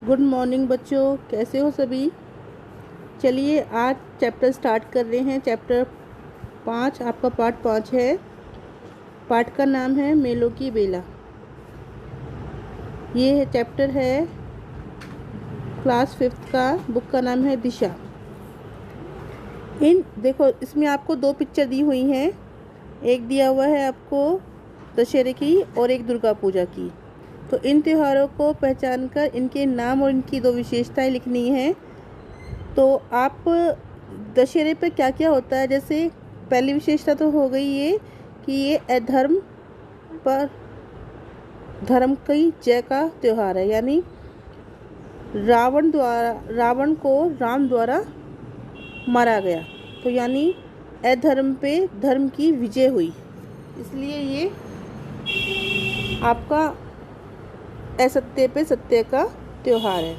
Good morning बच्चों, कैसे हो सभी। चलिए आज चैप्टर स्टार्ट कर रहे हैं। चैप्टर 5 आपका पार्ट 5 है। पार्ट का नाम है मेलों की बेला। ये चैप्टर है क्लास 5 का। बुक का नाम है दिशा। देखो, इसमें आपको 2 पिक्चर दी हुई हैं। एक दिया हुआ है आपको दशहरे की और एक दुर्गा पूजा की। तो इन त्योहारों को पहचान कर इनके नाम और इनकी 2 विशेषताएं लिखनी है। तो आप दशहरे पे क्या क्या होता है, जैसे पहली विशेषता तो हो गई ये कि ये अधर्म पर धर्म की जय का त्यौहार है। यानी रावण को राम द्वारा मारा गया, तो यानी अधर्म पे धर्म की विजय हुई, इसलिए ये आपका असत्य पे सत्य का त्यौहार है।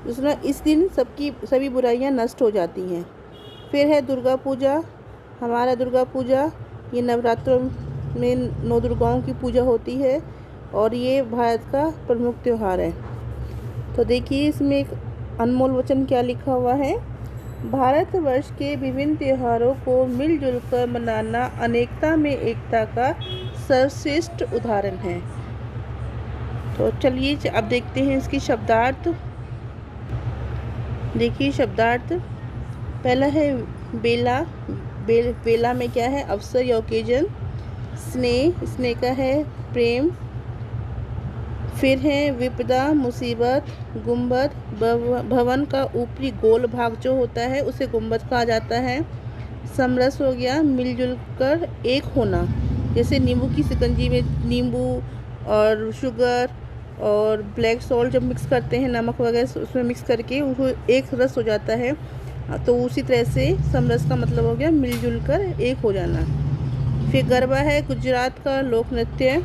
उसमें इस दिन सभी बुराइयां नष्ट हो जाती हैं। फिर है दुर्गा पूजा। हमारा दुर्गा पूजा ये नवरात्रों में 9 दुर्गाओं की पूजा होती है और ये भारत का प्रमुख त्यौहार है। तो देखिए इसमें एक अनमोल वचन क्या लिखा हुआ है। भारतवर्ष के विभिन्न त्योहारों को मिलजुल कर मनाना अनेकता में एकता का सर्वश्रेष्ठ उदाहरण है। तो चलिए अब देखते हैं इसकी शब्दार्थ। देखिए शब्दार्थ पहला है बेला। बेला में क्या है? अवसर या ओकेजन। स्नेह का है प्रेम। फिर है विपदा, मुसीबत। गुंबद, भवन का ऊपरी गोल भाग जो होता है उसे गुंबद कहा जाता है। समरस हो गया मिलजुल कर एक होना, जैसे नींबू की शिकंजी में नींबू और शुगर और ब्लैक सॉल्ट जब मिक्स करते हैं, नमक वगैरह उसमें मिक्स करके वो एक रस हो जाता है। तो उसी तरह से समरस का मतलब हो गया मिलजुल कर एक हो जाना। फिर गरबा है गुजरात का लोक नृत्य।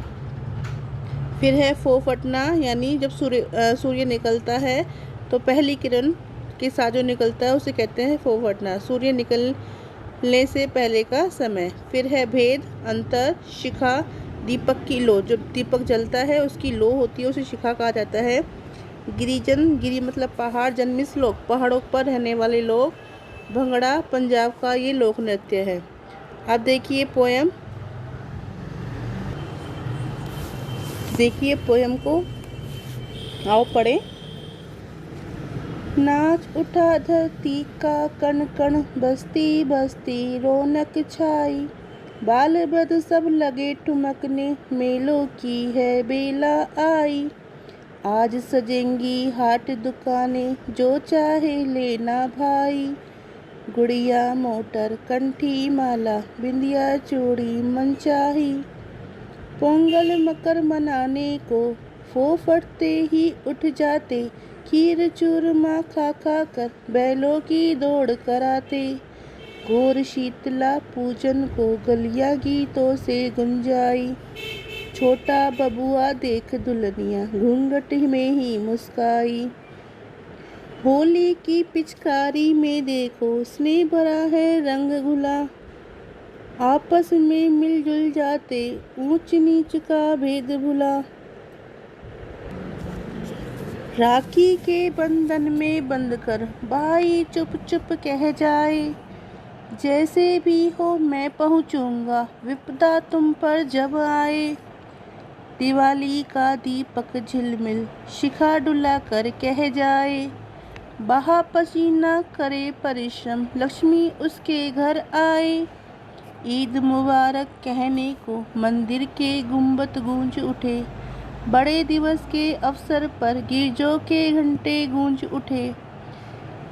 फिर है फोफटना, यानी जब सूर्य निकलता है तो पहली किरण के साथ जो निकलता है उसे कहते हैं फोफटना, सूर्य निकलने से पहले का समय। फिर है भेद, अंतर, शिखा, दीपक की लो, जब दीपक जलता है उसकी लो होती है उसे शिखा कहा जाता है। गिरिजन, गिरी मतलब पहाड़, जन्मिस लोग, पहाड़ों पर रहने वाले लोग। भंगड़ा पंजाब का ये लोक नृत्य है। अब देखिए पोयम को आओ पढ़े। नाच उठा धरती का कण कण, बस्ती बस्ती रौनक छाई। बाल वृद्ध सब लगे ठुमकने, मेलों की है बेला आई। आज सजेंगी हाट दुकानें, जो चाहे लेना भाई। गुड़िया मोटर कंठी माला, बिंदिया चूड़ी मनचाही। पोंगल मकर मनाने को फोफटते ही उठ जाते, खीर चूरमा खा खा कर बैलों की दौड़ कराते। घोर शीतला पूजन को गलियां गीतों से गुंजाई। छोटा बबुआ देख दुल्हनिया, घूंघट में ही मुस्काई। होली की पिचकारी में देखो, स्नेह भरा है रंग घुला। आपस में मिलजुल जाते, ऊंच नीच का भेद भुला। राखी के बंधन में बंध कर भाई चुप चुप कह जाए, जैसे भी हो मैं पहुंचूंगा विपदा तुम पर जब आए। दिवाली का दीपक झिलमिल शिखा डुला कर कह जाए, बहा पसीना करे परिश्रम लक्ष्मी उसके घर आए। ईद मुबारक कहने को मंदिर के गुंबद गूंज उठे, बड़े दिवस के अवसर पर गिरजों के घंटे गूंज उठे।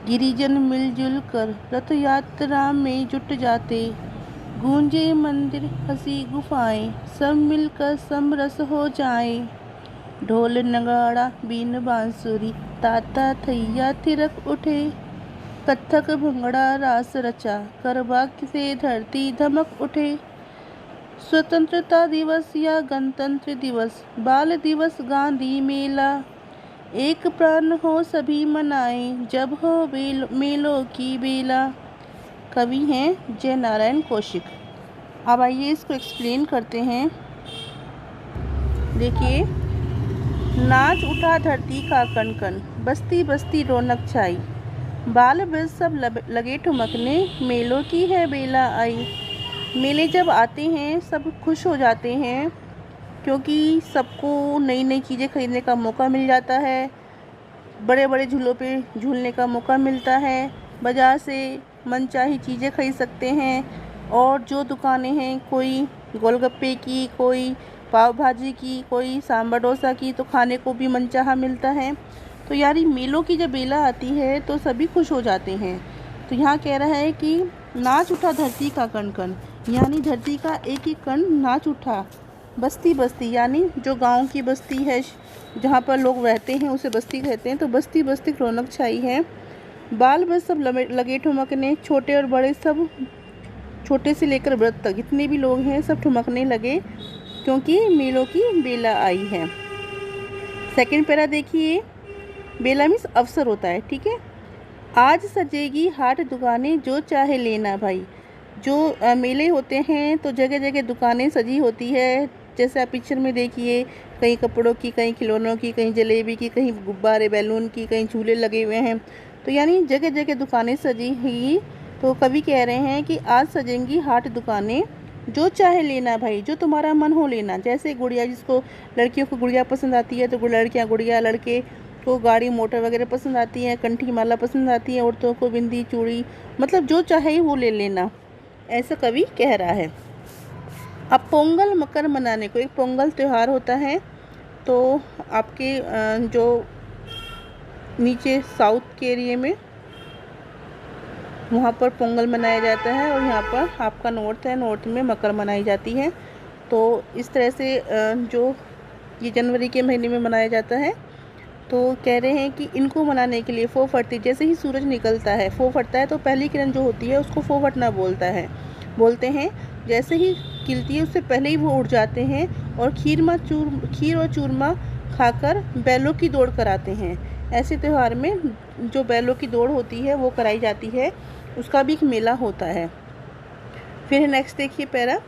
गिरिजन मिलजुल कर रथ यात्रा में जुट जाते, गूंजे मंदिर हंसी गुफाएं, सब मिलकर समरस हो जाए। ढोल नगाड़ा बीन बांसुरी, ताता थैया थिरक उठे। कथक भंगड़ा रास रचा, गरबा से धरती धमक उठे। स्वतंत्रता दिवस या गणतंत्र दिवस, बाल दिवस, गांधी मेला, एक प्राण हो सभी मनाएं, जब हो मेलों की बेला। कवि हैं जय नारायण कौशिक। अब आइए इसको एक्सप्लेन करते हैं। देखिए नाच उठा धरती का कण कण, बस्ती बस्ती रौनक छाई, बाल वृद्ध सब लगे ठुमकने, मेलों की है बेला आई। मेले जब आते हैं सब खुश हो जाते हैं, क्योंकि सबको नई नई चीज़ें खरीदने का मौका मिल जाता है, बड़े बड़े झूलों पे झूलने का मौका मिलता है, बाज़ार से मनचाही चीज़ें खरीद सकते हैं। और जो दुकानें हैं, कोई गोलगप्पे की, कोई पाव भाजी की, कोई सांभर डोसा की, तो खाने को भी मनचाहा मिलता है। तो यार ये मेलों की जब बेला आती है तो सभी खुश हो जाते हैं। तो यहाँ कह रहा है कि नाच उठा धरती का कण कण, यानी धरती का एक एक कण नाच उठा। बस्ती बस्ती यानी जो गांव की बस्ती है, जहाँ पर लोग रहते हैं उसे बस्ती कहते हैं। तो बस्ती बस्ती रौनक छाई है, बाल बस सब लगे ठुमकने, छोटे और बड़े सब, छोटे से लेकर वृद्ध तक जितने भी लोग हैं सब ठुमकने लगे, क्योंकि मेलों की बेला आई है। सेकंड पैरा देखिए, बेला मीन्स अवसर होता है, ठीक है। आज सजेगी हाट दुकानें, जो चाहे लेना भाई। जो मेले होते हैं तो जगह जगह दुकानें सजी होती है, जैसे आप पिक्चर में देखिए, कहीं कपड़ों की, कहीं खिलौनों की, कहीं जलेबी की, कहीं गुब्बारे बैलून की, कहीं झूले लगे हुए हैं। तो यानी जगह जगह दुकानें सजी हुई। तो कवि कह रहे हैं कि आज सजेंगी हाट दुकानें, जो चाहे लेना भाई, जो तुम्हारा मन हो लेना। जैसे गुड़िया, जिसको लड़कियों को गुड़िया पसंद आती है तो लड़कियाँ गुड़िया, लड़के को गाड़ी मोटर वगैरह पसंद आती है, कंठी माला पसंद आती है, औरतों को बिंदी चूड़ी, मतलब जो चाहे वो ले लेना, ऐसा कवि कह रहा है। अब पोंगल मकर मनाने को, एक पोंगल त्यौहार होता है, तो आपके जो नीचे साउथ के एरिया में वहाँ पर पोंगल मनाया जाता है, और यहाँ पर आपका नॉर्थ है, नॉर्थ में मकर मनाई जाती है। तो इस तरह से जो ये जनवरी के महीने में मनाया जाता है। तो कह रहे हैं कि इनको मनाने के लिए फो फटती, जैसे ही सूरज निकलता है, फो फटता है, तो पहली किरण जो होती है उसको फो फटना बोलते हैं। जैसे ही खिलती है उससे पहले ही वो उड़ जाते हैं और खीर और चूरमा खाकर बैलों की दौड़ कराते हैं। ऐसे त्यौहार में जो बैलों की दौड़ होती है वो कराई जाती है, उसका भी एक मेला होता है। फिर नेक्स्ट देखिए पैरा,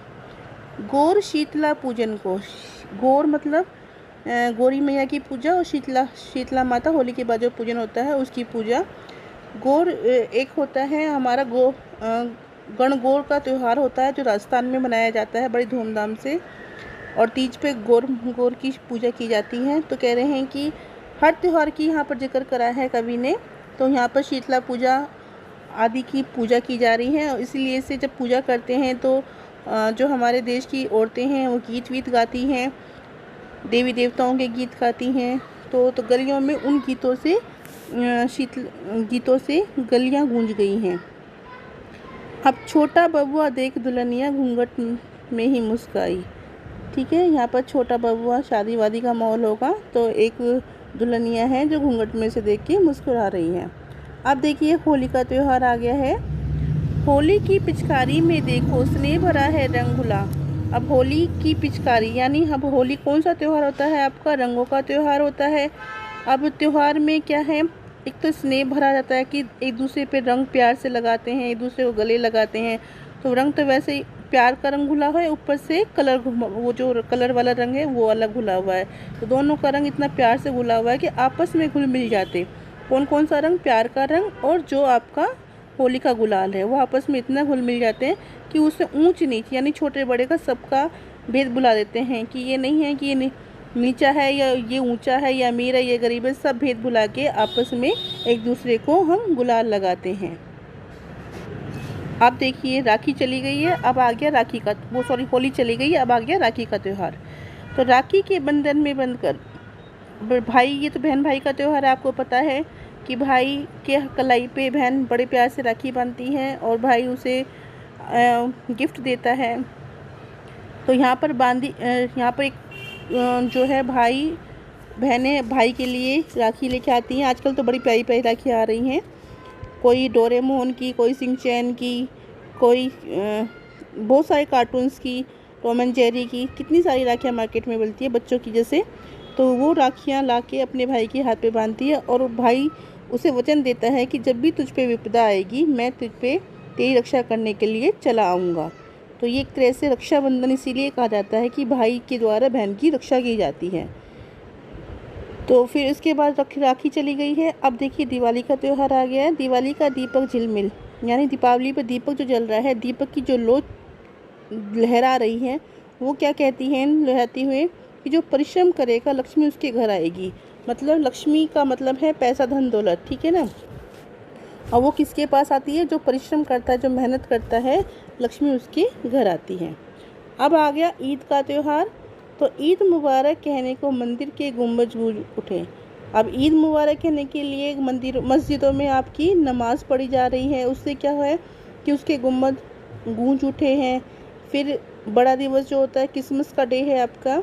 गौर शीतला पूजन को। गौर मतलब गौरी मैया की पूजा, और शीतला माता, होली के बाद जो पूजन होता है उसकी पूजा। गौर एक होता है हमारा गणगौर का त्यौहार होता है, जो राजस्थान में मनाया जाता है बड़ी धूमधाम से, और तीज पे गौर की पूजा की जाती है। तो कह रहे हैं कि हर त्यौहार की यहाँ पर जिक्र करा है कवि ने। तो यहाँ पर शीतला पूजा आदि की पूजा की जा रही है, और इसलिए से जब पूजा करते हैं तो जो हमारे देश की औरतें हैं वो गीत वीत गाती हैं, देवी देवताओं के गीत गाती हैं। तो गलियों में उन गीतों से गलियां गूंज गई हैं। अब छोटा बबुआ देख दुल्हनिया, घूंघट में ही मुस्काई। ठीक है, यहाँ पर छोटा बबुआ, शादी वादी का माहौल होगा, तो एक दुल्हनिया है जो घूंघट में से देख के मुस्कुरा रही है। अब देखिए होली का त्यौहार आ गया है। होली की पिचकारी में देखो स्नेह भरा है रंग घुला। अब होली की पिचकारी यानी अब होली कौन सा त्यौहार होता है आपका? रंगों का त्यौहार होता है। अब त्यौहार में क्या है, एक तो स्नेह भरा जाता है कि एक दूसरे पे रंग प्यार से लगाते हैं, एक दूसरे को गले लगाते हैं। तो रंग तो वैसे ही प्यार का रंग घुला हुआ है, ऊपर से कलर, वो जो कलर वाला रंग है वो अलग घुला हुआ है। तो दोनों का रंग इतना प्यार से घुला हुआ है कि आपस में घुल मिल जाते। कौन कौन सा रंग? प्यार का रंग और जो आपका होली का गुलाल है, वो आपस में इतना घुल मिल जाते हैं कि उससे ऊंच नीच यानी छोटे बड़े का सबका भेद बुला देते हैं कि ये नहीं है कि ये नीचा है या ये ऊंचा है या अमीर है या गरीब है, सब भेद बुला के आपस में एक दूसरे को हम गुलाल लगाते हैं। अब देखिए राखी चली गई है, अब आ गया राखी का, होली चली गई है, अब आ गया राखी का त्यौहार। तो राखी के बंधन में बंधकर भाई, ये तो बहन भाई का त्यौहार है, आपको पता है कि भाई के कलाई पे बहन बड़े प्यार से राखी बांधती है और भाई उसे गिफ्ट देता है। तो यहाँ पर एक जो है भाई बहनें भाई के लिए राखी लेके आती हैं। आजकल तो बड़ी प्यारी प्यारी राखी आ रही हैं, कोई डोरेमोन की, कोई सिंचैन की, कोई बहुत सारे कार्टून्स की, टॉम एंड जेरी की, कितनी सारी राखियाँ मार्केट में मिलती है बच्चों की जैसे। तो वो राखियाँ लाके अपने भाई के हाथ पे बांधती है और भाई उसे वचन देता है कि जब भी तुझ पे विपदा आएगी मैं तुझ पे तेरी रक्षा करने के लिए चला आऊँगा। तो ये एक तरह से रक्षाबंधन इसीलिए कहा जाता है कि भाई के द्वारा बहन की रक्षा की जाती है। तो फिर उसके बाद राखी चली गई है। अब देखिए दिवाली का त्यौहार आ गया है। दिवाली का दीपक झिलमिल, यानी दीपावली पर दीपक जो जल रहा है, दीपक की जो लो लहरा रही है, वो क्या कहती हैं लहराती हुए कि जो परिश्रम करेगा लक्ष्मी उसके घर आएगी। मतलब लक्ष्मी का मतलब है पैसा धन दौलत, ठीक है ना। और वो किसके पास आती है? जो परिश्रम करता है, जो मेहनत करता है, लक्ष्मी उसके घर आती है। अब आ गया ईद का त्यौहार। तो ईद मुबारक कहने को मंदिर के गुंबज गूंज उठे। अब ईद मुबारक कहने के लिए मस्जिदों में आपकी नमाज पढ़ी जा रही है। उससे क्या है कि उसके गुंबद गूंज उठे हैं। फिर बड़ा दिवस जो होता है क्रिसमस का डे है आपका,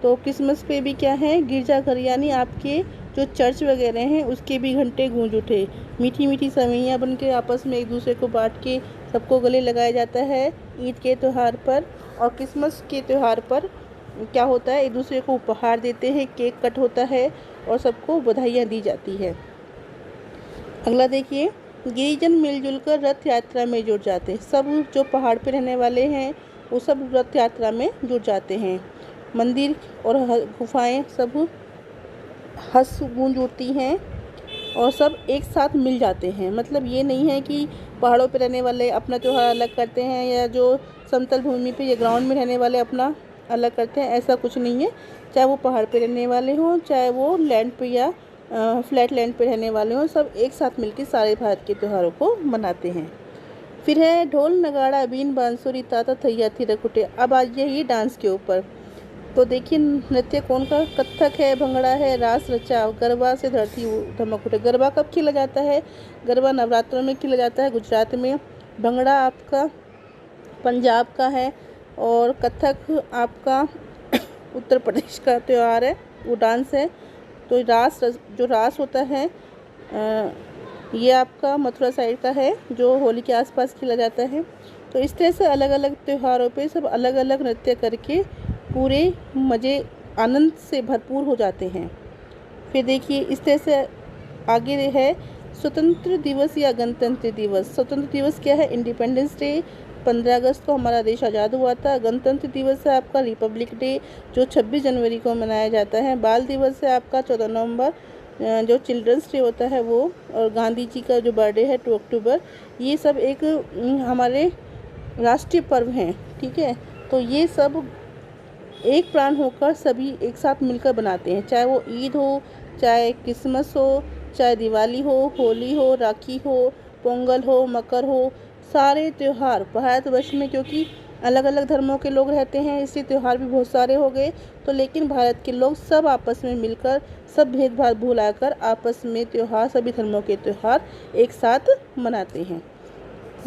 तो क्रिसमस पे भी क्या है, गिरजाघर यानी आपके जो चर्च वगैरह हैं उसके भी घंटे गूंज उठे। मीठी मीठी सवैयाँ बन के आपस में एक दूसरे को बांट के सबको गले लगाया जाता है ईद के त्यौहार पर। और क्रिसमस के त्यौहार पर क्या होता है, एक दूसरे को उपहार देते हैं, केक कट होता है और सबको बधाइयाँ दी जाती है। अगला देखिए, गिरिजन मिलजुल कर रथ यात्रा में जुट जाते हैं। सब जो पहाड़ पे रहने वाले हैं वो सब रथ यात्रा में जुट जाते हैं। मंदिर और गुफाएं सब हंस गूंज उठती हैं और सब एक साथ मिल जाते हैं। मतलब ये नहीं है कि पहाड़ों पे रहने वाले अपना त्यौहार अलग करते हैं या जो समतल भूमि पे या ग्राउंड में रहने वाले अपना अलग करते हैं, ऐसा कुछ नहीं है। चाहे वो पहाड़ पे रहने वाले हों, चाहे वो लैंड पे या फ्लैट लैंड पे रहने वाले हों, सब एक साथ मिलकर सारे भारत के त्योहारों को मनाते हैं। फिर है ढोल नगाड़ा बीन बांसुरी ताता थैया थिरक उठे। अब आज ये डांस के ऊपर तो देखिए नृत्य कौन का, कथक है, भंगड़ा है, रास रचा, गरबा से धरती धमक उठे। गरबा कब खेला जाता है? गरबा नवरात्रों में खेला जाता है गुजरात में। भंगड़ा आपका पंजाब का है और कथक आपका उत्तर प्रदेश का त्यौहार है, वो डांस है। तो जो रास होता है ये आपका मथुरा साइड का है, जो होली के आसपास खेला जाता है। तो इस तरह से अलग अलग त्योहारों पे सब अलग अलग नृत्य करके पूरे मज़े आनंद से भरपूर हो जाते हैं। फिर देखिए इस तरह से आगे है स्वतंत्र दिवस या गणतंत्र दिवस। स्वतंत्र दिवस क्या है? इंडिपेंडेंस डे, 15 अगस्त को हमारा देश आज़ाद हुआ था। गणतंत्र दिवस है आपका रिपब्लिक डे, जो 26 जनवरी को मनाया जाता है। बाल दिवस है आपका 14 नवंबर, जो चिल्ड्रंस डे होता है वो। और गांधी जी का जो बर्थडे है 2 अक्टूबर। ये सब एक हमारे राष्ट्रीय पर्व हैं, ठीक है। तो ये सब एक प्राण होकर सभी एक साथ मिलकर बनाते हैं, चाहे वो ईद हो, चाहे क्रिसमस हो, चाहे दिवाली हो, होली हो, राखी हो, पोंगल हो, मकर हो। सारे त्यौहार भारतवर्ष में, क्योंकि अलग अलग धर्मों के लोग रहते हैं इसलिए त्यौहार भी बहुत सारे हो गए, तो लेकिन भारत के लोग सब आपस में मिलकर, सब भेदभाव भुलाकर आपस में त्यौहार, सभी धर्मों के त्यौहार एक साथ मनाते हैं।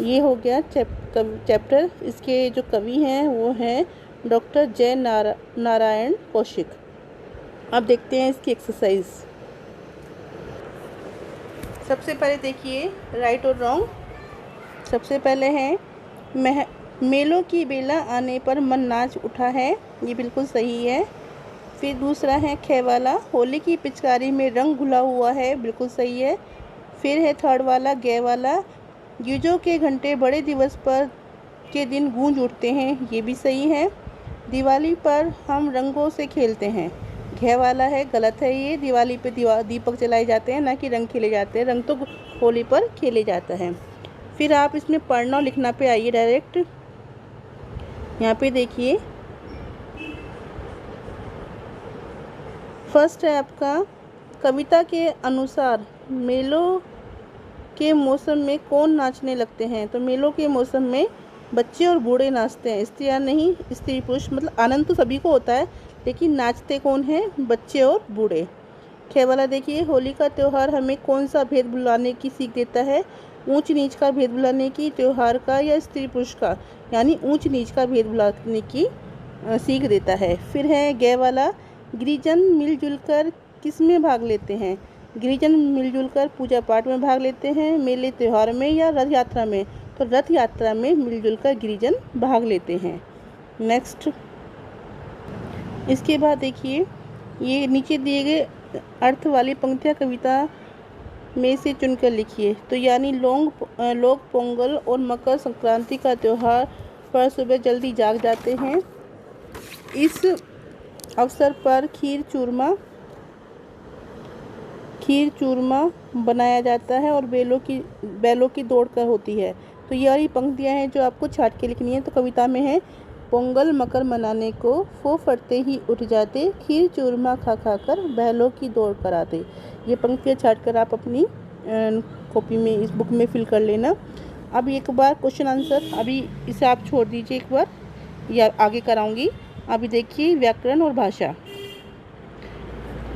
ये हो गया चैप्टर। इसके जो कवि हैं वो हैं डॉक्टर जय नारायण कौशिक। अब देखते हैं इसकी एक्सरसाइज। सबसे पहले देखिए राइट और रॉन्ग। सबसे पहले है मेलों की बेला आने पर मन नाच उठा है, ये बिल्कुल सही है। फिर दूसरा है खे वाला, होली की पिचकारी में रंग घुला हुआ है, बिल्कुल सही है। फिर है थर्ड वाला गे वाला, गिरजों के घंटे बड़े दिवस पर के दिन गूंज उठते हैं, ये भी सही है। दिवाली पर हम रंगों से खेलते हैं, घे वाला है, गलत है ये। दिवाली पे दीपक जलाए जाते हैं, ना कि रंग खेले जाते हैं। रंग तो होली पर खेले जाता है। फिर आप इसमें पढ़ना और लिखना पे आइए डायरेक्ट। यहाँ पे देखिए फर्स्ट है आपका कविता के अनुसार मेलों के मौसम में कौन नाचने लगते हैं? तो मेलों के मौसम में बच्चे और बूढ़े नाचते हैं, स्त्रियाँ नहीं। स्त्री पुरुष मतलब आनंद तो सभी को होता है, लेकिन नाचते कौन हैं? बच्चे और बूढ़े। खे वाला देखिए होली का त्यौहार हमें कौन सा भेद भुलाने की सीख देता है? ऊंच नीच का भेद भुलाने की, त्यौहार का या स्त्री पुरुष का, यानी ऊंच नीच का भेद भुलाने की सीख देता है। फिर है गे वाला, गिरिजन मिलजुल कर किस में भाग लेते हैं? गिरिजन मिलजुल कर पूजा पाठ में भाग लेते हैं, मेले त्यौहार में या रथ यात्रा में? तो रथ यात्रा में मिलजुल कर गिरिजन भाग लेते हैं। नेक्स्ट इसके बाद देखिए ये नीचे दिए गए अर्थ वाली पंक्तियाँ कविता में से चुनकर लिखिए। तो यानी लोग पोंगल और मकर संक्रांति का त्यौहार पर सुबह जल्दी जाग जाते हैं। इस अवसर पर खीर चूरमा खीर चूरमा बनाया जाता है और बैलों की दौड़ कर होती है। तो ये वाली पंक्तियाँ हैं जो आपको छाट के लिखनी है। तो कविता में है, पोंगल मकर मनाने को फो फटते ही उठ जाते, खीर चूरमा खा खा कर बैलों की दौड़ कराते। ये पंक्तियाँ छाट कर आप अपनी कॉपी में, इस बुक में फिल कर लेना। अब एक बार क्वेश्चन आंसर, अभी इसे आप छोड़ दीजिए, एक बार या आगे कराऊंगी। अभी देखिए व्याकरण और भाषा,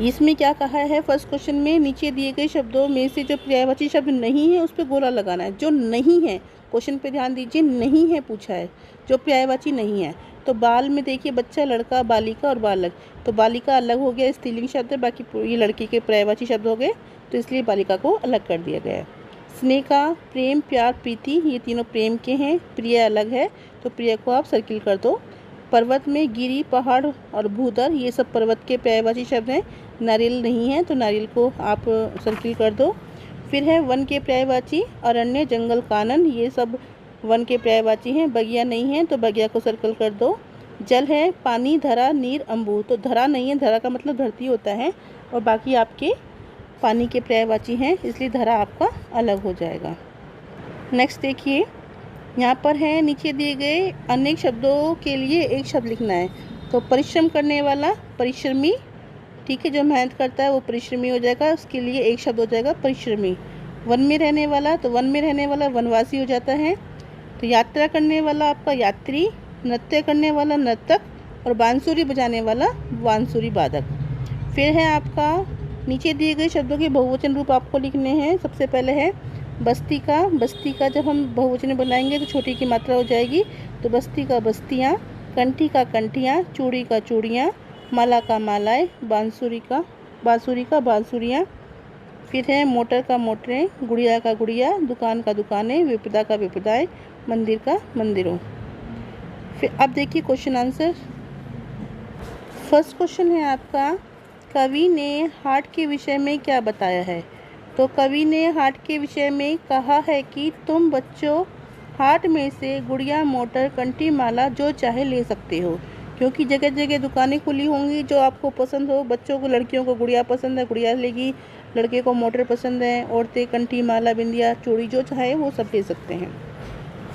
इसमें क्या कहा है। फर्स्ट क्वेश्चन में नीचे दिए गए शब्दों में से जो पर्यायवाची शब्द नहीं है उस पर गोला लगाना है। जो नहीं है, क्वेश्चन पे ध्यान दीजिए, नहीं है पूछा है, जो पर्यायवाची नहीं है। तो बाल में देखिए बच्चा, लड़का, बालिका और बालक। तो बालिका अलग हो गया, स्त्रीलिंग शब्द है, बाकी ये लड़की के पर्यायवाची शब्द हो गए, तो इसलिए बालिका को अलग कर दिया गया है। स्नेह का, प्रेम, प्यार, प्रीति, ये तीनों प्रेम के हैं। प्रिय अलग है, तो प्रिय को आप सर्किल कर दो। पर्वत में गिरी, पहाड़ और भूदर, ये सब पर्वत के पर्यायवाची शब्द हैं। नारियल नहीं है, तो नारियल को आप सर्किल कर दो। फिर है वन के पर्यायवाची, अरण्य, जंगल, कानन, ये सब वन के पर्यायवाची हैं। बगिया नहीं है, तो बगिया को सर्कल कर दो। जल है, पानी, धरा, नीर, अम्बू, तो धरा नहीं है, धरा का मतलब धरती होता है, और बाकी आपके पानी के पर्यायवाची हैं, इसलिए धरा आपका अलग हो जाएगा। नेक्स्ट देखिए, यहाँ पर है नीचे दिए गए अनेक शब्दों के लिए एक शब्द लिखना है। तो परिश्रम करने वाला, परिश्रमी, ठीक है, जो मेहनत करता है वो परिश्रमी हो जाएगा, उसके लिए एक शब्द हो जाएगा परिश्रमी। वन में रहने वाला, तो वन में रहने वाला वनवासी हो जाता है। तो यात्रा करने वाला आपका यात्री, नृत्य करने वाला नर्तक, और बांसुरी बजाने वाला बांसुरी वादक। फिर है आपका नीचे दिए गए शब्दों के बहुवचन रूप आपको लिखने हैं। सबसे पहले है बस्ती का, बस्ती का जब हम बहुवचन बनाएंगे तो छोटी की मात्रा हो जाएगी, तो बस्ती का बस्तियाँ। कंठी का कंठियाँ, चूड़ी का चूड़ियाँ, माला का मालाएँ, बांसुरी का बांसुरियाँ। फिर है मोटर का मोटरें, गुड़िया का गुड़िया, दुकान का दुकानें, विपदा का विपदाएँ, मंदिर का मंदिरों। फिर अब देखिए क्वेश्चन आंसर। फर्स्ट क्वेश्चन है आपका, कवि ने हार्ट के विषय में क्या बताया है। तो कवि ने हार्ट के विषय में कहा है कि तुम बच्चों हार्ट में से गुड़िया, मोटर, कंठी, माला जो चाहे ले सकते हो, क्योंकि जगह जगह दुकानें खुली होंगी, जो आपको पसंद हो। बच्चों को, लड़कियों को गुड़िया पसंद है, गुड़िया लेगी, लड़के को मोटर पसंद है, औरतें कंठी, माला, बिंदिया, चूड़ी, जो चाहे वो सब ले सकते हैं।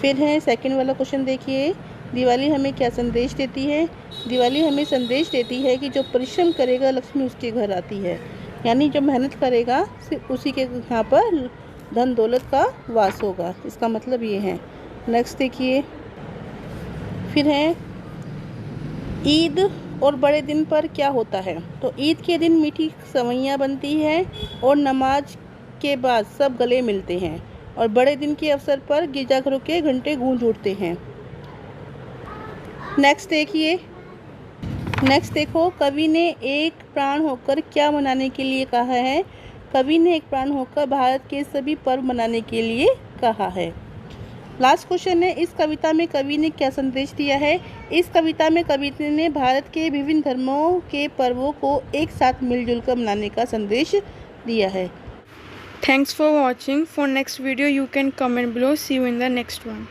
फिर है सेकंड वाला क्वेश्चन देखिए, दिवाली हमें क्या संदेश देती है। दिवाली हमें संदेश देती है कि जो परिश्रम करेगा लक्ष्मी उसके घर आती है, यानी जो मेहनत करेगा सिर्फ उसी के यहाँ पर धन दौलत का वास होगा, इसका मतलब ये है। नेक्स्ट देखिए, फिर है ईद और बड़े दिन पर क्या होता है। तो ईद के दिन मीठी सवैयाँ बनती है और नमाज के बाद सब गले मिलते हैं, और बड़े दिन के अवसर पर गिरजाघरों के घंटे गूंज उठते हैं। नेक्स्ट देखो, कवि ने एक प्राण होकर क्या मनाने के लिए कहा है। कवि ने एक प्राण होकर भारत के सभी पर्व मनाने के लिए कहा है। लास्ट क्वेश्चन है, इस कविता में कवि ने क्या संदेश दिया है। इस कविता में कवि ने भारत के विभिन्न धर्मों के पर्वों को एक साथ मिलजुल कर मनाने का संदेश दिया है। Thanks for watching. For next video you can comment below. See you in the next one.